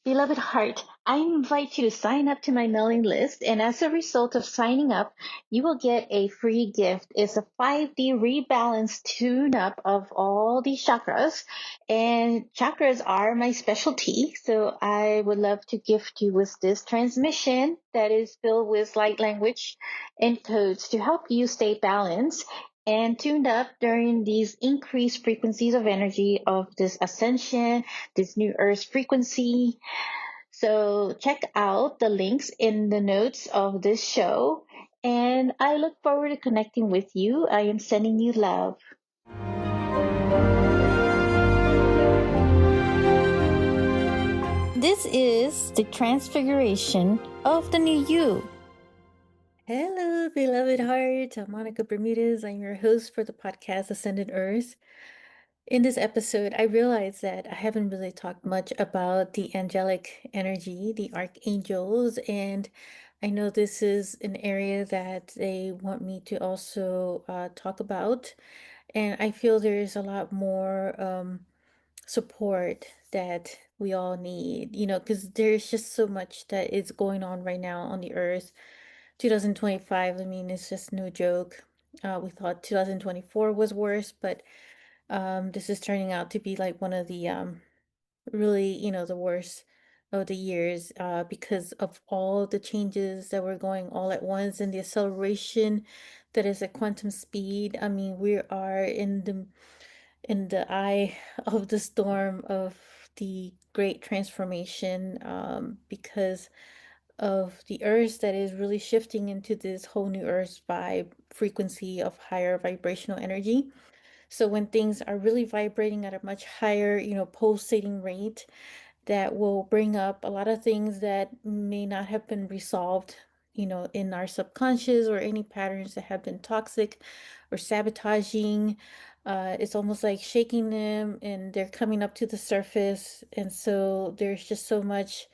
Beloved heart, I invite you to sign up to my mailing list, and as a result of signing up, you will get a free gift. It's a 5D rebalance tune up of all these chakras, and chakras are my specialty. So I would love to gift you with this transmission that is filled with light language and codes to help you stay balanced and tuned up during these increased frequencies of energy of this ascension, this new earth frequency. So check out the links in the notes of this show. And I look forward to connecting with you. I am sending you love. This is the transfiguration of the new you. Hello, beloved heart. I'm Monica Bermudez. I'm your host for the podcast Ascended Earth. In this episode, I realized that I haven't really talked much about the angelic energy, the archangels, and I know this is an area that they want me to also talk about. And I feel there's a lot more support that we all need, because there's just so much that is going on right now on the earth. 2025, I mean, it's just no joke. We thought 2024 was worse, but this is turning out to be like one of the really, the worst of the years because of all the changes that were going all at once and the acceleration that is at quantum speed. I mean, we are in the eye of the storm of the great transformation because of the earth that is really shifting into this whole new earth vibe frequency of higher vibrational energy. So when things are really vibrating at a much higher, pulsating rate, that will bring up a lot of things that may not have been resolved, in our subconscious, or any patterns that have been toxic or sabotaging. It's almost like shaking them and they're coming up to the surface. And so there's just so much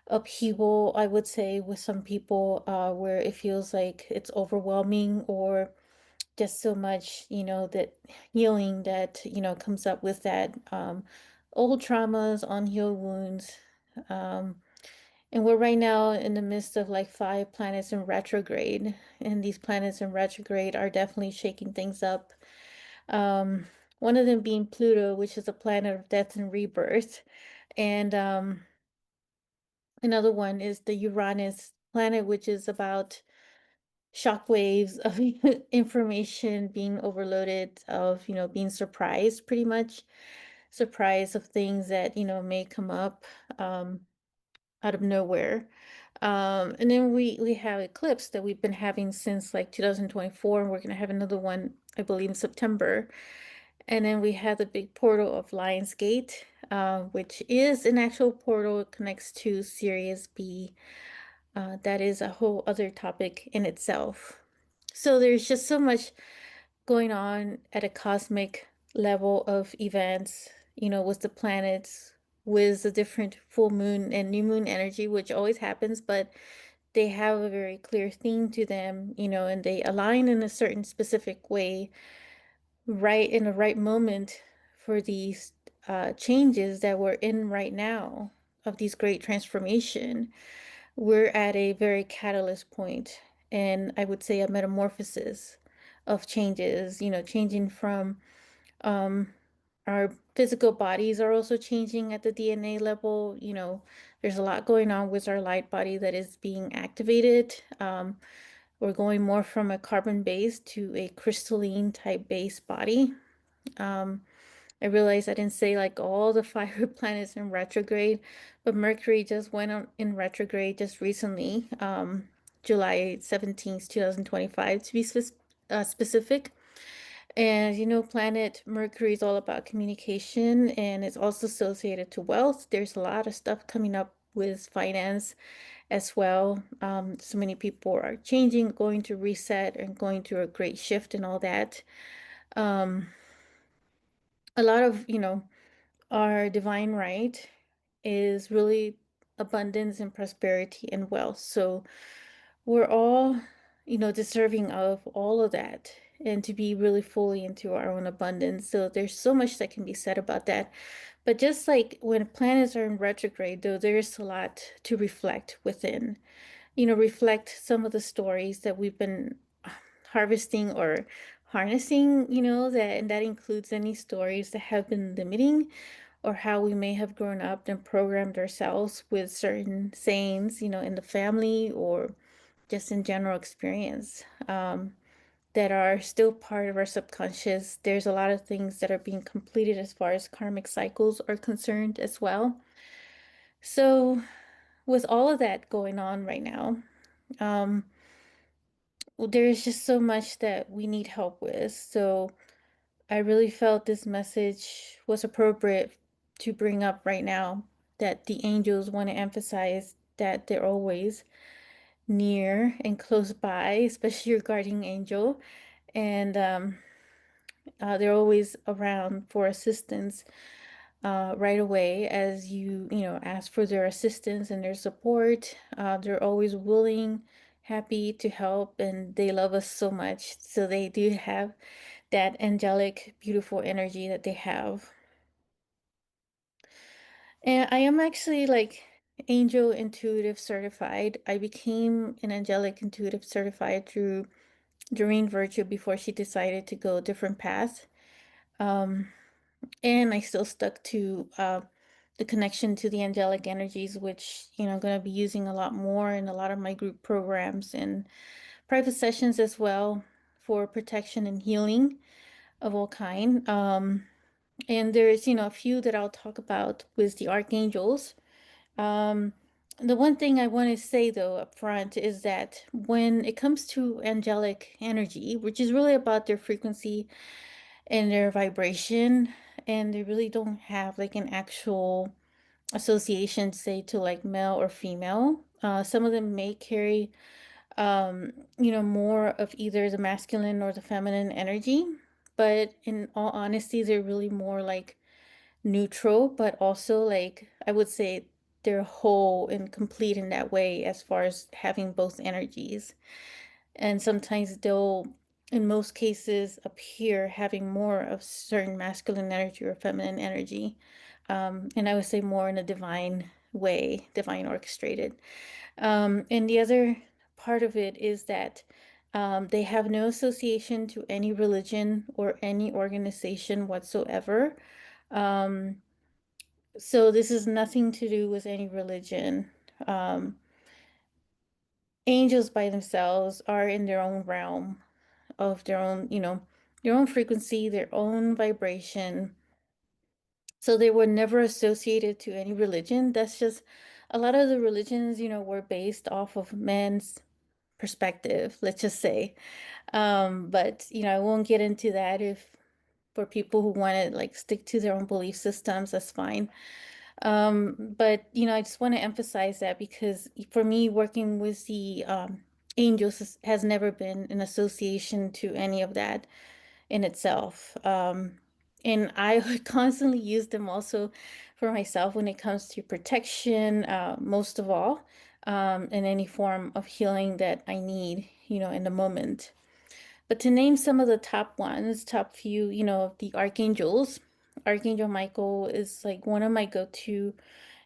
upheaval, I would say, with some people, where it feels like it's overwhelming, or just so much, that healing that, comes up with that, old traumas, unhealed wounds. Um, and we're right now in the midst of like 5 planets in retrograde, and these planets in retrograde are definitely shaking things up. Um, one of them being Pluto, which is a planet of death and rebirth, and another one is the Uranus planet, which is about shockwaves of information being overloaded, of, being surprised, pretty much surprised of things that, may come up um, out of nowhere. And then we have eclipse that we've been having since like 2024, and we're going to have another one, I believe, in September. And then we have the big portal of Lionsgate, which is an actual portal. It connects to Sirius B. That is a whole other topic in itself. So there's just so much going on at a cosmic level of events, with the planets, with the different full moon and new moon energy, which always happens, but they have a very clear theme to them, and they align in a certain specific way, right in the right moment for these changes that we're in right now, of these great transformation. We're at a very catalyst point, and I would say a metamorphosis of changes, changing from um, our physical bodies are also changing at the DNA level. There's a lot going on with our light body that is being activated. We're going more from a carbon base to a crystalline type base body. Um, I realized I didn't say like all the fire planets in retrograde, but Mercury just went on in retrograde just recently, July 17th, 2025, to be specific. And planet Mercury is all about communication, and it's also associated to wealth. There's a lot of stuff coming up with finance as well. So many people are changing, going to reset, and going through a great shift and all that. Um, a lot of, our divine right is really abundance and prosperity and wealth. So we're all, deserving of all of that, and to be really fully into our own abundance. So there's so much that can be said about that. But just like when planets are in retrograde, though, there's a lot to reflect within. Reflect some of the stories that we've been harvesting or harnessing, and that includes any stories that have been limiting, or how we may have grown up and programmed ourselves with certain sayings, in the family or just in general experience, that are still part of our subconscious. There's a lot of things that are being completed as far as karmic cycles are concerned as well. So, with all of that going on right now, um, well, there's just so much that we need help with. So, I really felt this message was appropriate to bring up right now, that the angels want to emphasize that they're always near and close by, especially your guardian angel. And they're always around for assistance right away as you ask for their assistance and their support. They're always willing, happy to help, and they love us so much. So they do have that angelic, beautiful energy that they have. And I am actually like angel intuitive certified. I became an angelic intuitive certified through Doreen Virtue before she decided to go a different path. Um, and I still stuck to the connection to the angelic energies, which I'm going to be using a lot more in a lot of my group programs and private sessions as well, for protection and healing of all kind. And there's a few that I'll talk about with the archangels. Um, the one thing I want to say though up front is that when it comes to angelic energy, which is really about their frequency and their vibration, and they really don't have like an actual association, say, to like male or female. Some of them may carry, more of either the masculine or the feminine energy, but in all honesty, they're really more like neutral, but also like I would say they're whole and complete in that way as far as having both energies. And sometimes they'll, in most cases, appear having more of certain masculine energy or feminine energy. And I would say more in a divine way, divine orchestrated. And the other part of it is that they have no association to any religion or any organization whatsoever. Um, so this is nothing to do with any religion. Um, Angels by themselves are in their own realm of their own, their own frequency, their own vibration. So they were never associated to any religion. That's just a lot of the religions, were based off of men's perspective, let's just say. But I won't get into that. If for people who want to like stick to their own belief systems, that's fine. But I just want to emphasize that because for me, working with the angels has never been an association to any of that in itself. And I would constantly use them also for myself when it comes to protection, most of all, in any form of healing that I need, in the moment. But to name some of the top ones, top few, of the archangels, Archangel Michael is like one of my go-to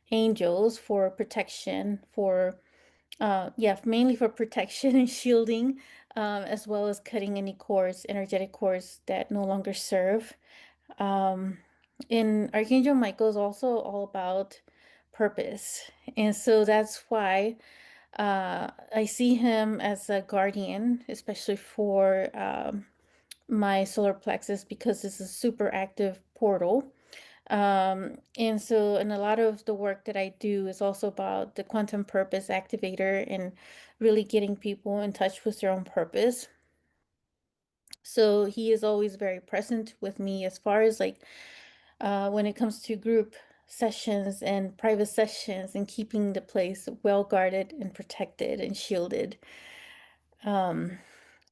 angels for protection, for yeah, mainly for protection and shielding, as well as cutting any cords, energetic cords that no longer serve. Um, and Archangel Michael is also all about purpose. And so that's why I see him as a guardian, especially for my solar plexus, because it's a super active portal. And a lot of the work that I do is also about the quantum purpose activator and really getting people in touch with their own purpose. So he is always very present with me as far as like when it comes to group sessions and private sessions and keeping the place well guarded and protected and shielded. Um,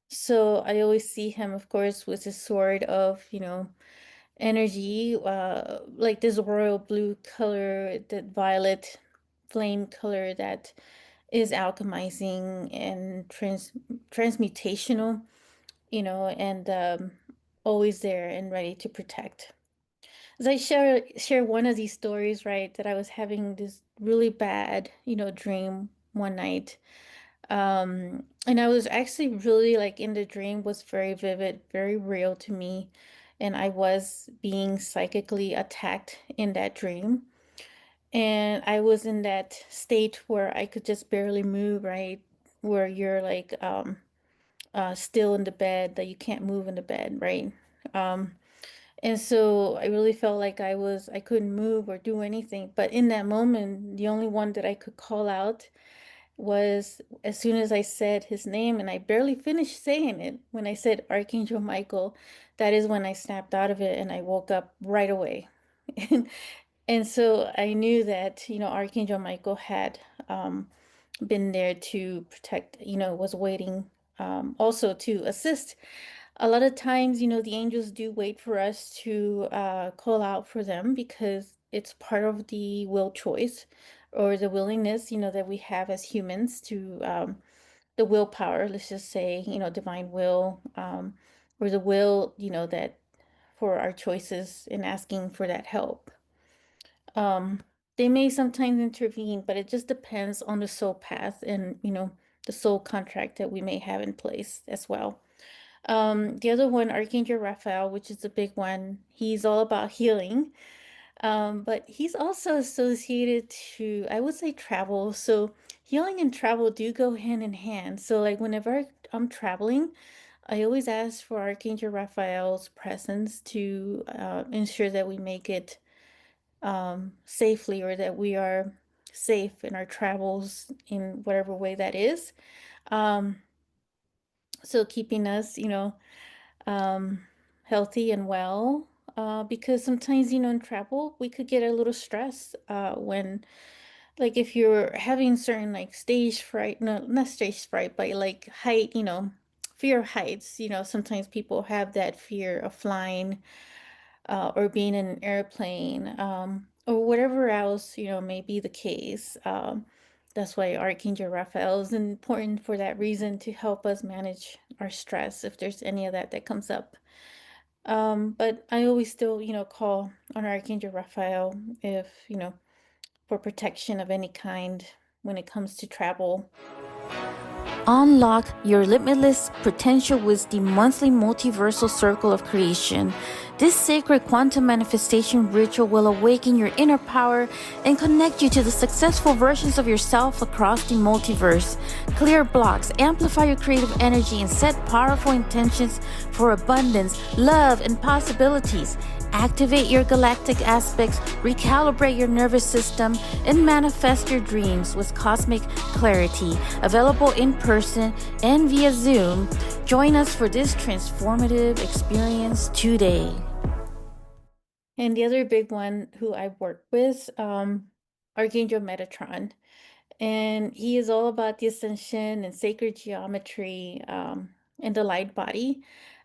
so I always see him, of course, with his sword of, energy, like this royal blue color, that violet flame color that is alchemizing and transmutational, and always there and ready to protect. as I share one of these stories, right, that I was having this really bad, dream one night. And I was actually really like in the dream was very vivid, very real to me. And I was being psychically attacked in that dream. And I was in that state where I could just barely move, right? Where you're like still in the bed, that you can't move in the bed, right? Um, and so I really felt like I couldn't move or do anything. But in that moment, the only one that I could call out was as soon as I said his name, and I barely finished saying it when I said Archangel Michael, that is when I snapped out of it and I woke up right away. And, and so I knew that, Archangel Michael had um, been there to protect, was waiting also to assist. A lot of times, the angels do wait for us to call out for them because it's part of the will choice or the willingness, that we have as humans to the willpower, let's just say, divine will, or the will, that for our choices in asking for that help. Um, they may sometimes intervene, but it just depends on the soul path and, the soul contract that we may have in place as well. The other one, Archangel Raphael, which is the big one, he's all about healing. But he's also associated to, I would say, travel. So healing and travel do go hand in hand. So like whenever I'm traveling, I always ask for Archangel Raphael's presence to ensure that we make it safely, or that we are safe in our travels in whatever way that is. Um, so keeping us, um, healthy and well. Because sometimes, in travel, we could get a little stressed when, like, if you're having certain, like, stage fright, no, not stage fright, but like height, fear of heights. Sometimes people have that fear of flying or being in an airplane or whatever else, may be the case. That's why Archangel Raphael is important for that reason, to help us manage our stress if there's any of that that comes up. But I always still, call on Archangel Raphael if, for protection of any kind when it comes to travel. Unlock your limitless potential with the monthly Multiversal Circle of Creation. This sacred quantum manifestation ritual will awaken your inner power and connect you to the successful versions of yourself across the multiverse. Clear blocks, amplify your creative energy, and set powerful intentions for abundance, love, and possibilities. Activate your galactic aspects, recalibrate your nervous system, and manifest your dreams with cosmic clarity. Available in person and via Zoom. Join us for this transformative experience today. And the other big one who I work with, Archangel Metatron. And he is all about the ascension and sacred geometry and the light body.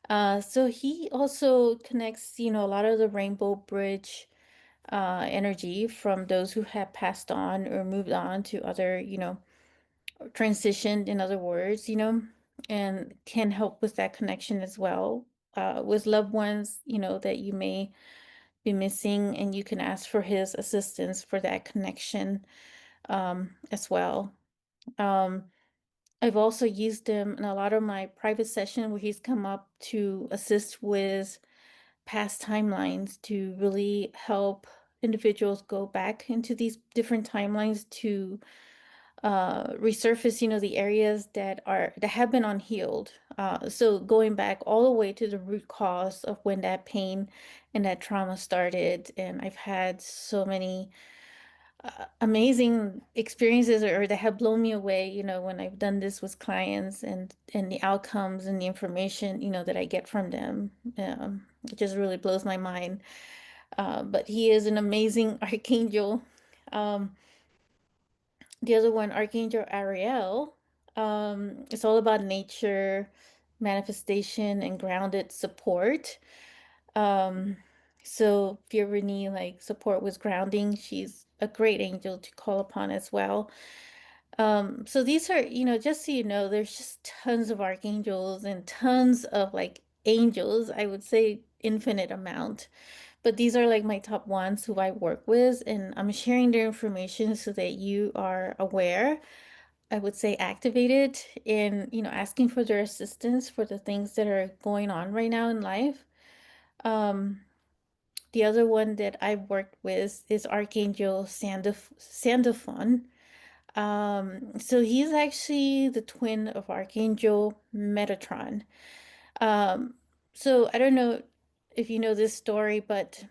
So he also connects, a lot of the rainbow bridge energy from those who have passed on or moved on to other, transitioned, in other words, and can help with that connection as well with loved ones, that you may be missing, and you can ask for his assistance for that connection as well. Um, I've also used him in a lot of my private session where he's come up to assist with past timelines to really help individuals go back into these different timelines to resurface, the areas that have been unhealed. So going back all the way to the root cause of when that pain and that trauma started. And I've had so many amazing experiences, or that have blown me away, when I've done this with clients, and the outcomes and the information, that I get from them. It just really blows my mind. But he is an amazing archangel. Um, the other one, Archangel Ariel, it's all about nature, manifestation, and grounded support. Um, so if you ever need like support with grounding, she's a great angel to call upon as well. So these are, just so you know, there's just tons of archangels and tons of like angels, I would say infinite amount, but these are like my top ones who I work with, and I'm sharing their information so that you are aware. I would say activated in, asking for their assistance for the things that are going on right now in life. Um, the other one that I've worked with is Archangel Sandalphon. So he's actually the twin of Archangel Metatron. Um, so I don't know if you know this story, but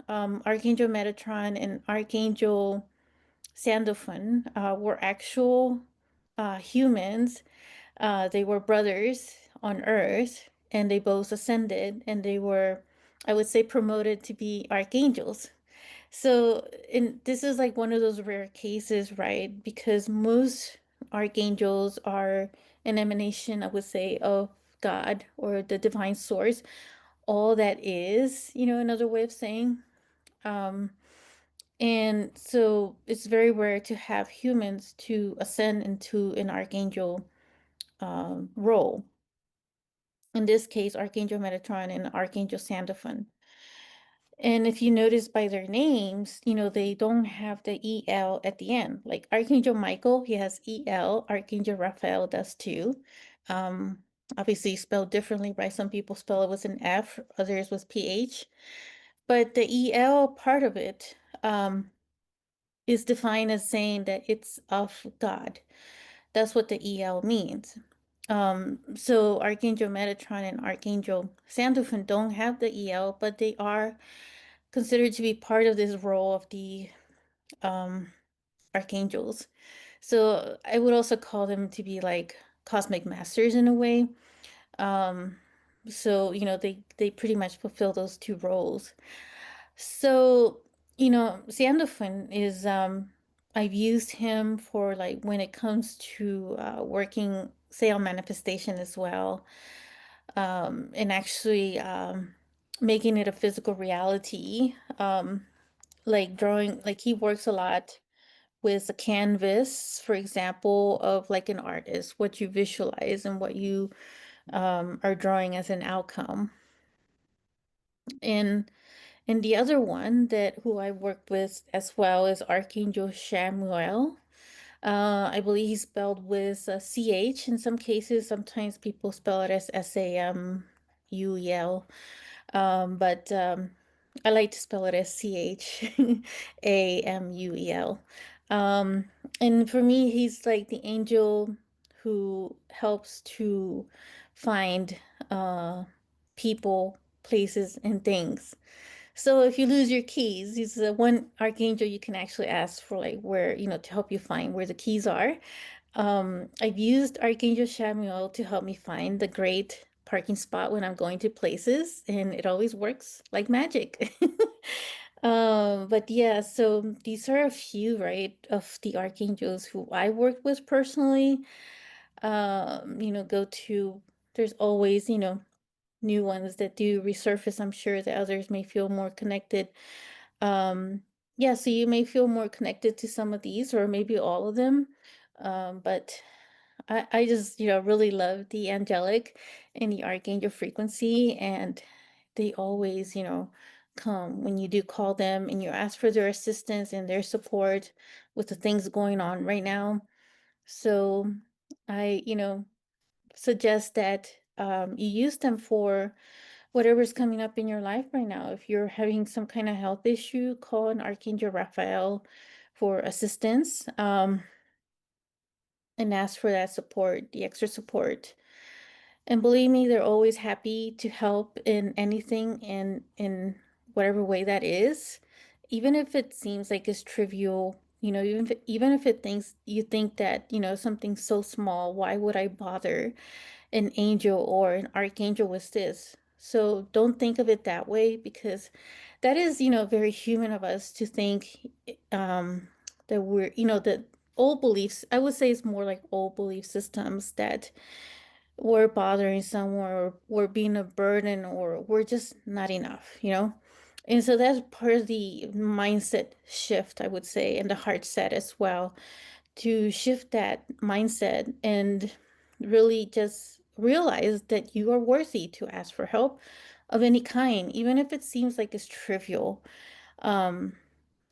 Archangel Metatron and Archangel Sandalphon were actual humans. They were brothers on Earth, and they both ascended, and they were, I would say, promoted to be archangels. So, this is like one of those rare cases, right? Because most archangels are an emanation, I would say, of God or the divine source. All that is, another way of saying. Um, and so it's very rare to have humans to ascend into an archangel role. In this case, Archangel Metatron and Archangel Sandalphon. And if you notice by their names, they don't have the EL at the end. Like Archangel Michael, he has EL. Archangel Raphael does too. Um, Obviously spelled differently, right? Some people spell it with an F, others with PH. But the EL part of it is defined as saying that it's of God. That's what the EL means. So Archangel Metatron and Archangel Sandalphon don't have the EL, but they are considered to be part of this role of the archangels. So I would also call them to be like cosmic masters in a way. Um, so they pretty much fulfill those two roles. So Sandalphon is I've used him for like when it comes to working, say, on manifestation as well, and actually making it a physical reality. Like drawing, like he works a lot with a canvas, for example, of like an artist, what you visualize and what you are drawing as an outcome. And the other one that who I worked with as well is Archangel Samuel. I believe he's spelled with a CH in some cases. Sometimes people spell it as Samuel. But I like to spell it as Chamuel. Um, and for me, he's like the angel who helps to find people, places, and things. So if you lose your keys, he's the one archangel you can actually ask for, like where, to help you find where the keys are. I've used Archangel Samuel to help me find the great parking spot when I'm going to places, and it always works like magic. But yeah, so these are a few, right, of the archangels who I worked with personally. Go to, there's always, new ones that do resurface. I'm sure that others may feel more connected. Yeah, so you may feel more connected to some of these or maybe all of them. But I just, really love the angelic and the archangel frequency, and they always, come when you do call them and you ask for their assistance and their support with the things going on right now. So I, suggest that you use them for whatever's coming up in your life right now. If you're having some kind of health issue, call an Archangel Raphael for assistance, and ask for that support, the extra support. And believe me, they're always happy to help in anything and in whatever way that is. Even if it seems like it's trivial, even if it thinks you think that, something so small, why would I bother an angel or an archangel with this? So don't think of it that way, because that is, very human of us to think that we're, that old beliefs, I would say it's more like old belief systems that we're bothering someone or we're being a burden or we're just not enough. And so that's part of the mindset shift, I would say, and the heart set as well, to shift that mindset and really just realize that you are worthy to ask for help, of any kind, even if it seems like it's trivial.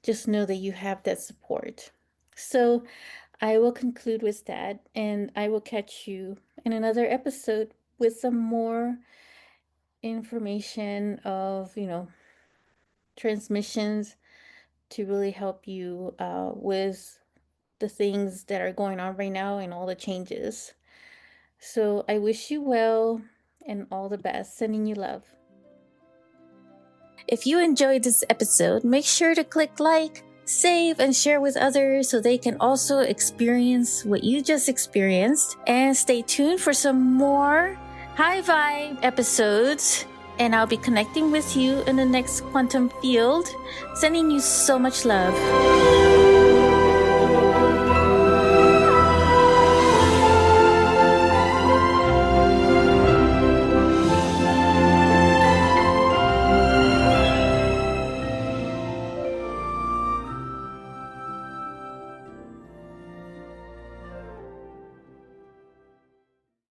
Just know that you have that support. So I will conclude with that, and I will catch you in another episode with some more information of, transmissions to really help you with the things that are going on right now and all the changes. So I wish you well and all the best. Sending you love. If you enjoyed this episode, make sure to click like, save, and share with others so they can also experience what you just experienced. And stay tuned for some more high vibe episodes. And I'll be connecting with you in the next quantum field. Sending you so much love.